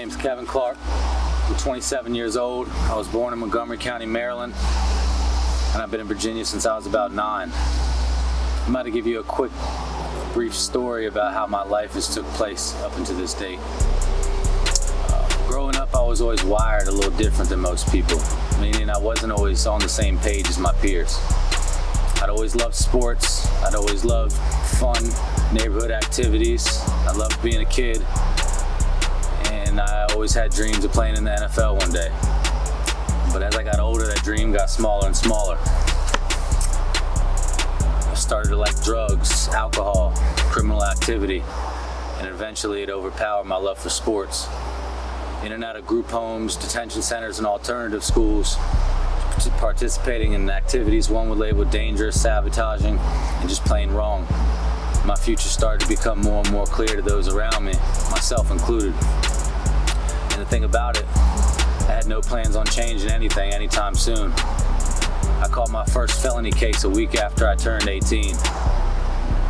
name's Kevin Clark. I'm 27 years old. I was born in Montgomery County, Maryland, and I've been in Virginia since I was about 9. I'm about to give you a quick, brief story about how my life has took place up until this date. Growing up, I was always wired a little different than most people, meaning I wasn't always on the same page as my peers. I'd always loved sports. I'd always loved fun neighborhood activities. I loved being a kid, and I always had dreams of playing in the NFL one day. But as I got older, that dream got smaller and smaller. I started to like drugs, alcohol, criminal activity, and eventually it overpowered my love for sports. In and out of group homes, detention centers, and alternative schools, participating in activities one would label dangerous, sabotaging, and just plain wrong. My future started to become more and more clear to those around me, myself included. And the thing about it, I had no plans on changing anything anytime soon. I caught my first felony case a week after I turned 18.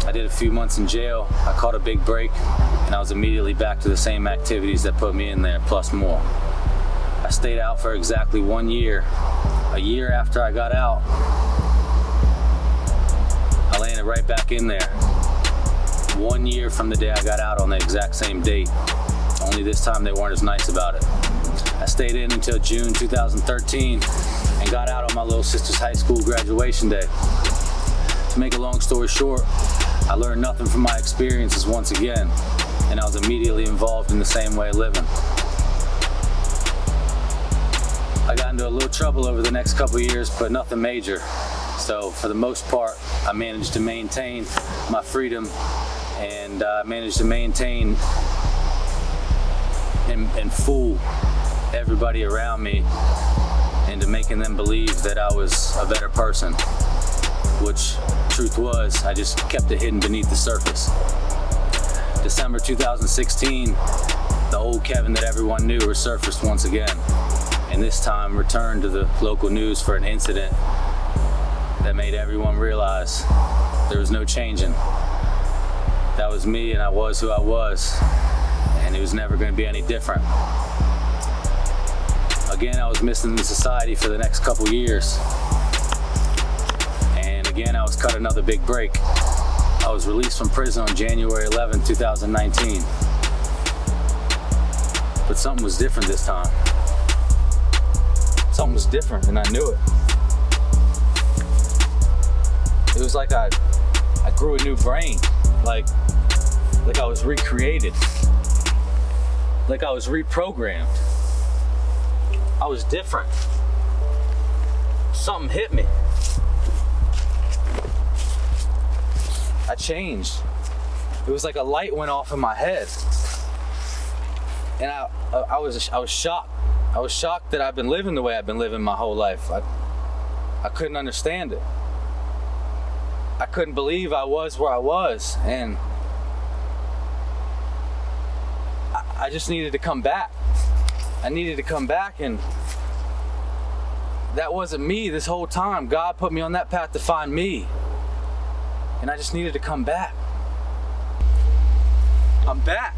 I did a few months in jail, I caught a big break, and I was immediately back to the same activities that put me in there, plus more. I stayed out for exactly 1 year. A year after I got out, I landed right back in there. 1 year from the day I got out on the exact same date. Only this time they weren't as nice about it. I stayed in until June 2013 and got out on my little sister's high school graduation day. To make a long story short, I learned nothing from my experiences once again, and I was immediately involved in the same way of living. I got into a little trouble over the next couple of years, but nothing major. So for the most part, I managed to maintain my freedom, and managed to maintain and fool everybody around me into making them believe that I was a better person, which truth was, I just kept it hidden beneath the surface. December 2016, the old Kevin that everyone knew resurfaced once again, and this time returned to the local news for an incident that made everyone realize there was no changing. That was me, and I was who I was, and it was never going to be any different. Again, I was missing in society for the next couple years, and again I was cut another big break. I was released from prison on January 11, 2019. But something was different this time. Something was different, and I knew it. It was like I grew a new brain, like I was recreated, like I was reprogrammed. I was different. Something hit me. I changed. It was like a light went off in my head, and I was shocked. I was shocked that I've been living the way I've been living my whole life. I couldn't understand it. I couldn't believe I was where I was, and I just needed to come back. I needed to come back, and that wasn't me this whole time. God put me on that path to find me, and I just needed to come back. I'm back.